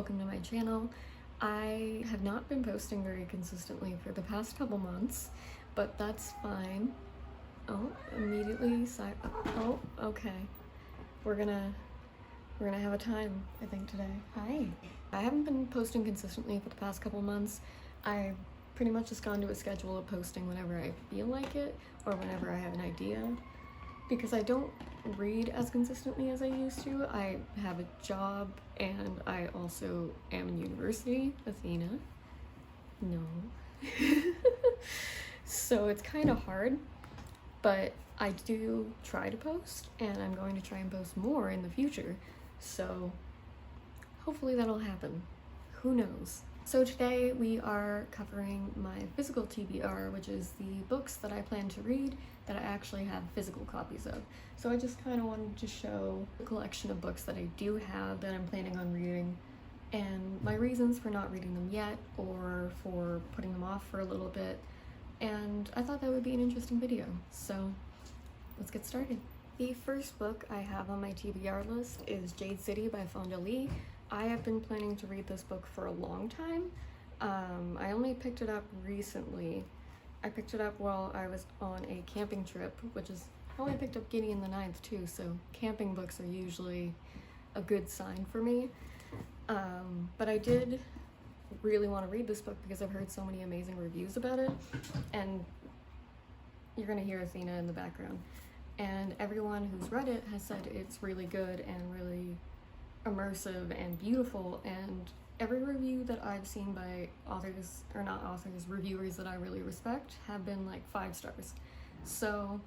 welcome to my channel. I have not been posting very consistently for the past couple months, but that's fine. Oh, immediately oh, okay. We're gonna have a time, I think, today. Hi. I haven't been posting consistently for the past couple months. I've pretty much just gone to a schedule of posting whenever I feel like it or whenever I have an idea, because I don't read as consistently as I used to. I have a job and I also am in university. Athena. No. So it's kind of hard, but I do try to post, and I'm going to try and post more in the future. So hopefully that'll happen. Who knows? So today we are covering my physical TBR, which is the books that I plan to read that I actually have physical copies of. So I just kind of wanted to show the collection of books that I do have that I'm planning on reading, and my reasons for not reading them yet or for putting them off for a little bit. And I thought that would be an interesting video, so let's get started. The first book I have on my TBR list is Jade City by Foundryside. I have been planning to read this book for a long time. I only picked it up recently. I picked it up while I was on a camping trip, which is how I picked up Gideon the Ninth too, so camping books are usually a good sign for me. But I did really want to read this book because I've heard so many amazing reviews about it, and you're gonna hear Athena in the background. And everyone who's read it has said it's really good and really immersive and beautiful, and every review that I've seen by authors, or not authors, reviewers that I really respect have been like 5 stars. So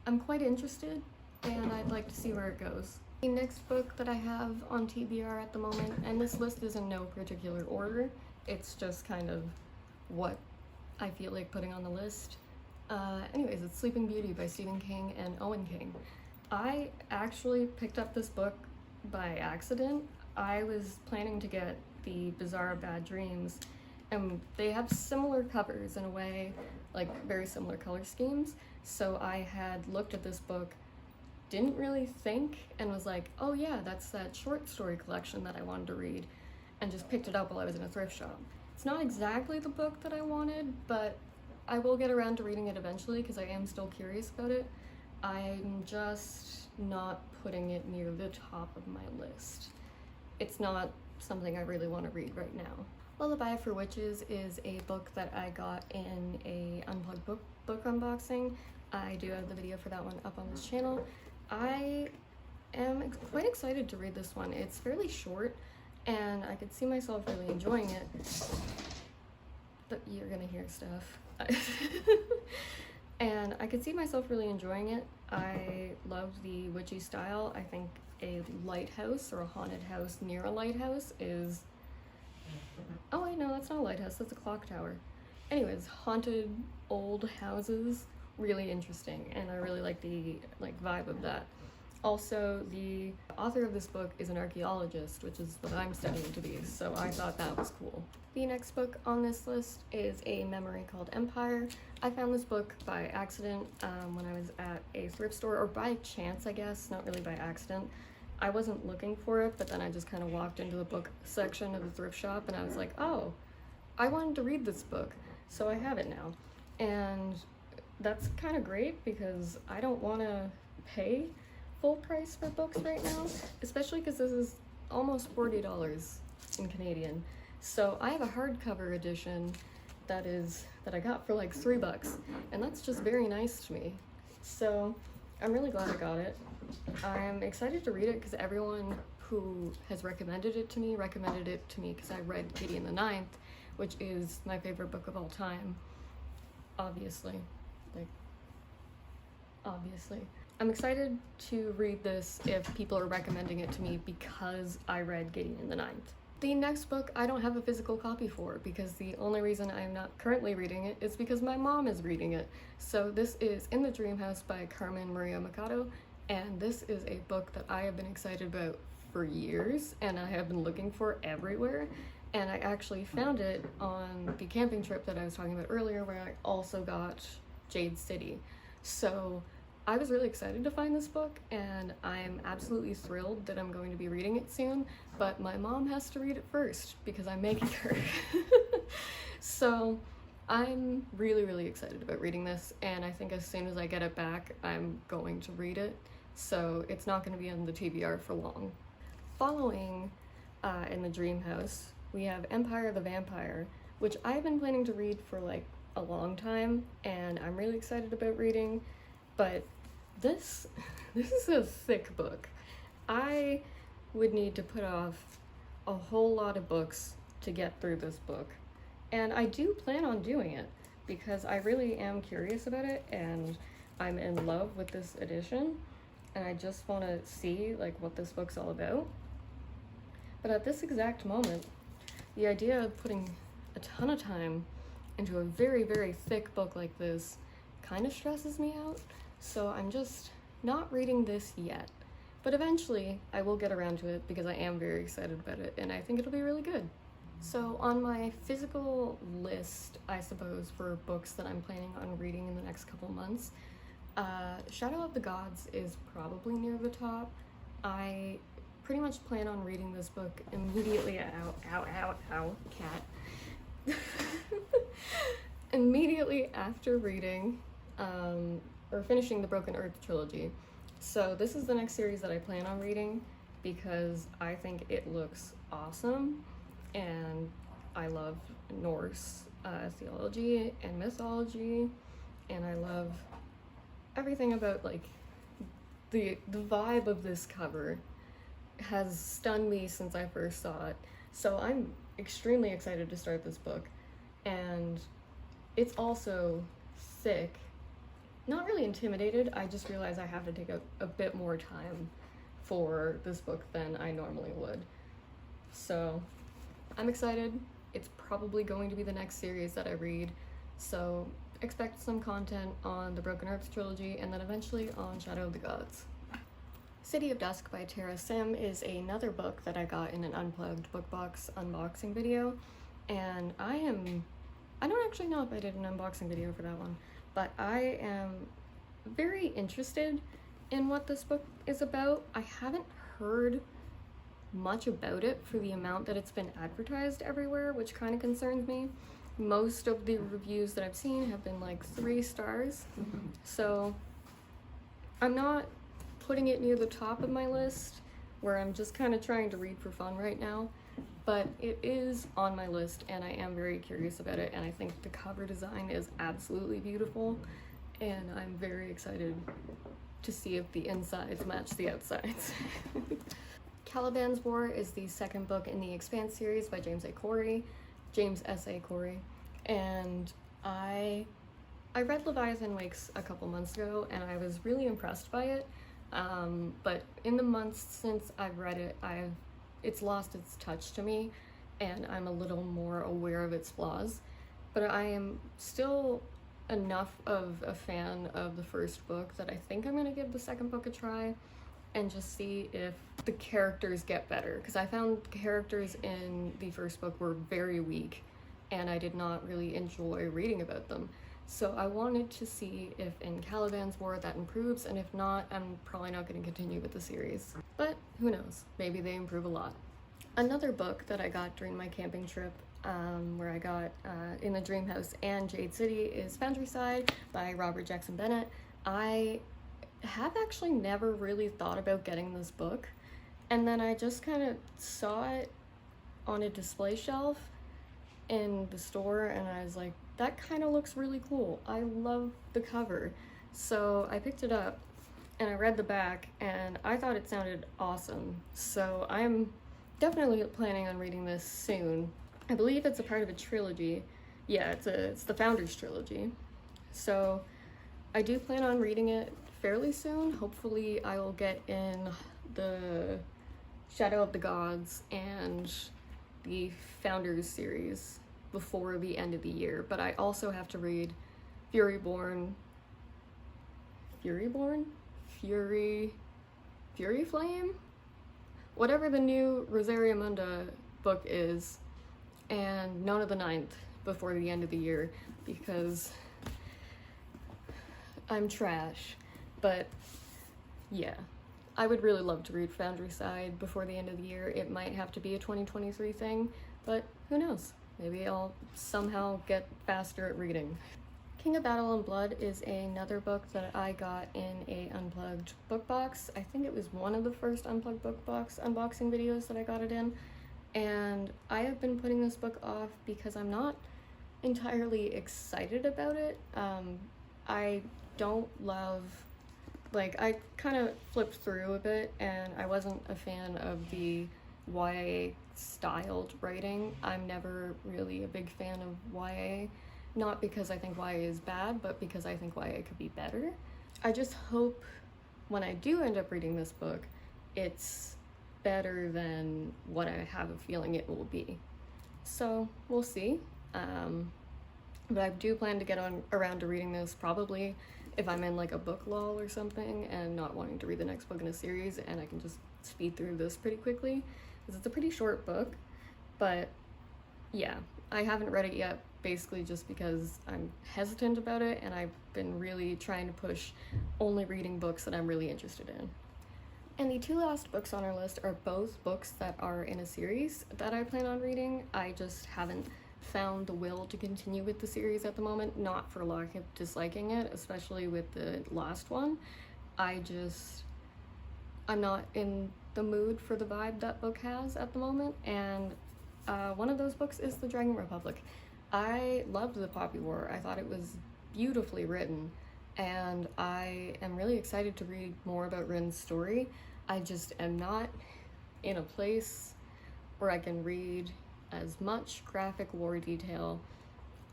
I'm quite interested and I'd like to see where it goes. The next book that I have on TBR at the moment, and this list is in no particular order, it's just kind of what I feel like putting on the list. Anyways, it's Sleeping Beauty by Stephen King and Owen King. I actually picked up this book by accident. I was planning to get the Bizarre Bad Dreams, and they have similar covers in a way, like very similar color schemes. So I had looked at this book, didn't really think, and was like, oh yeah, that's that short story collection that I wanted to read, and just picked it up while I was in a thrift shop. It's not exactly the book that I wanted, but I will get around to reading it eventually because I am still curious about it. I'm just not putting it near the top of my list. It's not something I really want to read right now. Lullaby for Witches is a book that I got in a unplugged book unboxing. I do have the video for that one up on this channel. I am quite excited to read this one. It's fairly short, and I could see myself really enjoying it. But you're gonna hear stuff. And I could see myself really enjoying it. I love the witchy style. I think a lighthouse or a haunted house near a lighthouse is... Oh wait, no, that's not a lighthouse, that's a clock tower. Anyways, haunted old houses, really interesting, and I really like the vibe of that. Also, the author of this book is an archaeologist, which is what I'm studying to be, so I thought that was cool. The next book on this list is a memory called Empire. I found this book by accident when I was at a thrift store, or by chance, I guess, not really by accident. I wasn't looking for it, but then I just kind of walked into the book section of the thrift shop and I was like, oh, I wanted to read this book, so I have it now. And that's kind of great because I don't want to pay full price for books right now, especially because this is almost $40 in Canadian. So I have a hardcover edition that I got for like $3, and that's just very nice to me. So I'm really glad I got it. I'm excited to read it because everyone who has recommended it to me because I read Gideon the Ninth, which is my favorite book of all time. Obviously. I'm excited to read this if people are recommending it to me because I read Gideon the Ninth. The next book I don't have a physical copy for because the only reason I'm not currently reading it is because my mom is reading it. So this is In the Dream House by Carmen Maria Machado, and this is a book that I have been excited about for years and I have been looking for everywhere, and I actually found it on the camping trip that I was talking about earlier, where I also got Jade City. So I was really excited to find this book, and I'm absolutely thrilled that I'm going to be reading it soon, but my mom has to read it first because I'm making her. So I'm really, really excited about reading this, and I think as soon as I get it back, I'm going to read it, so it's not going to be in the TBR for long. Following in the Dream House, we have Empire the Vampire, which I've been planning to read for like a long time, and I'm really excited about reading, but this is a thick book. I would need to put off a whole lot of books to get through this book, and I do plan on doing it because I really am curious about it, and I'm in love with this edition, and I just want to see like what this book's all about. But at this exact moment, the idea of putting a ton of time into a very, very thick book like this kind of stresses me out, so I'm just not reading this yet. But eventually, I will get around to it because I am very excited about it, and I think it'll be really good. So on my physical list, I suppose, for books that I'm planning on reading in the next couple months, Shadow of the Gods is probably near the top. I pretty much plan on reading this book immediately, cat. Immediately after reading, or finishing the Broken Earth trilogy. So this is the next series that I plan on reading because I think it looks awesome, and I love Norse theology and mythology, and I love everything about like the vibe of this cover has stunned me since I first saw it. So I'm extremely excited to start this book, and it's also thick. Not really intimidated, I just realized I have to take a bit more time for this book than I normally would. So I'm excited. It's probably going to be the next series that I read, so expect some content on the Broken Earth trilogy and then eventually on Shadow of the Gods. City of Dusk by Tara Sim is another book that I got in an Unplugged book box unboxing video, and I don't actually know if I did an unboxing video for that one, but I am very interested in what this book is about. I haven't heard much about it for the amount that it's been advertised everywhere, which kind of concerns me. Most of the reviews that I've seen have been like 3 stars, so I'm not putting it near the top of my list, where I'm just kind of trying to read for fun right now, but it is on my list and I am very curious about it, and I think the cover design is absolutely beautiful, and I'm very excited to see if the insides match the outsides. Caliban's War is the second book in the Expanse series by James S. A. Corey, and I read Leviathan Wakes a couple months ago and I was really impressed by it. But in the months since I've read it, it's lost its touch to me, and I'm a little more aware of its flaws. But I am still enough of a fan of the first book that I think I'm gonna give the second book a try and just see if the characters get better, because I found the characters in the first book were very weak and I did not really enjoy reading about them. So I wanted to see if in Caliban's War that improves, and if not, I'm probably not going to continue with the series. But who knows, maybe they improve a lot. Another book that I got during my camping trip, where I got in the Dream House and Jade City, is Foundryside by Robert Jackson Bennett. I have actually never really thought about getting this book, and then I just kind of saw it on a display shelf in the store and I was like, that kind of looks really cool. I love the cover. So I picked it up and I read the back and I thought it sounded awesome. So I'm definitely planning on reading this soon. I believe it's a part of a trilogy. Yeah, it's the Founders trilogy. So I do plan on reading it fairly soon. Hopefully I will get in the Shadow of the Gods and the Founders series before the end of the year, but I also have to read Fury Flame? Whatever the new Rosaria Munda book is, and Nona the Ninth before the end of the year, because I'm trash. But yeah, I would really love to read Foundryside before the end of the year. It might have to be a 2023 thing, but who knows? Maybe I'll somehow get faster at reading. King of Battle and Blood is another book that I got in a unplugged book box. I think it was one of the first unplugged book box unboxing videos that I got it in. And I have been putting this book off because I'm not entirely excited about it. I don't love, like, I kind of flipped through a bit and I wasn't a fan of the YA styled writing. I'm never really a big fan of YA. Not because I think YA is bad, but because I think YA could be better. I just hope when I do end up reading this book, it's better than what I have a feeling it will be. So we'll see. But I do plan to get around to reading this probably if I'm in like a book lull or something and not wanting to read the next book in a series, and I can just speed through this pretty quickly because it's a pretty short book. But yeah, I haven't read it yet, basically just because I'm hesitant about it, and I've been really trying to push only reading books that I'm really interested in. And the two last books on our list are both books that are in a series that I plan on reading. I just haven't found the will to continue with the series at the moment, not for lack of disliking it, especially with the last one. I'm not in the mood for the vibe that book has at the moment, and one of those books is The Dragon Republic. I loved The Poppy War. I thought it was beautifully written, and I am really excited to read more about Rin's story. I just am not in a place where I can read as much graphic war detail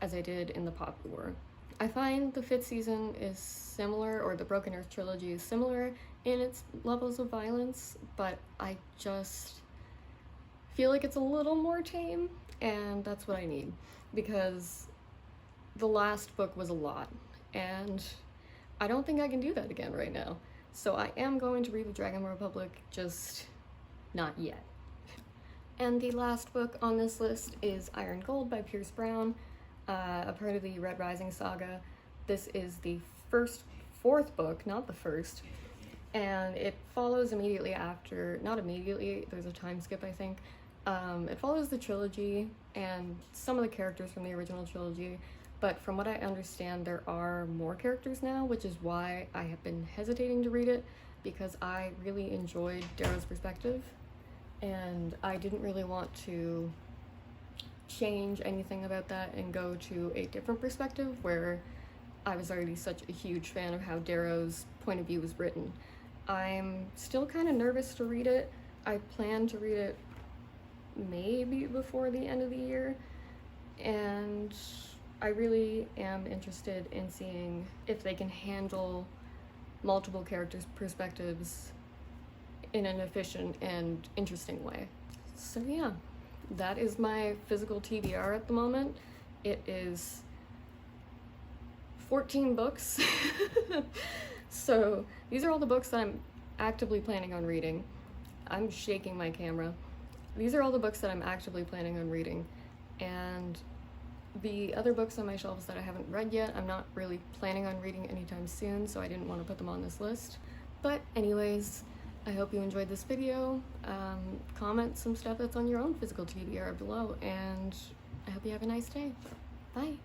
as I did in The Poppy War. I find the 5th season is similar, or the Broken Earth trilogy is similar in its levels of violence, but I just feel like it's a little more tame, and that's what I need, because the last book was a lot, and I don't think I can do that again right now. So I am going to read The Dragon Republic, just not yet. And the last book on this list is Iron Gold by Pierce Brown, a part of the Red Rising saga. This is the fourth book, not the first, and it follows immediately after, not immediately, there's a time skip I think. It follows the trilogy and some of the characters from the original trilogy, but from what I understand there are more characters now, which is why I have been hesitating to read it, because I really enjoyed Darrow's perspective and I didn't really want to change anything about that and go to a different perspective where I was already such a huge fan of how Darrow's point of view was written. I'm still kind of nervous to read it. I plan to read it maybe before the end of the year, and I really am interested in seeing if they can handle multiple characters' perspectives in an efficient and interesting way. So yeah, that is my physical TBR at the moment. It is 14 books. So these are all the books that I'm actively planning on reading. I'm shaking my camera. These are all the books that I'm actively planning on reading, and the other books on my shelves that I haven't read yet, I'm not really planning on reading anytime soon, so I didn't want to put them on this list. But anyways, I hope you enjoyed this video. Comment some stuff that's on your own physical TBR below, and I hope you have a nice day. Bye!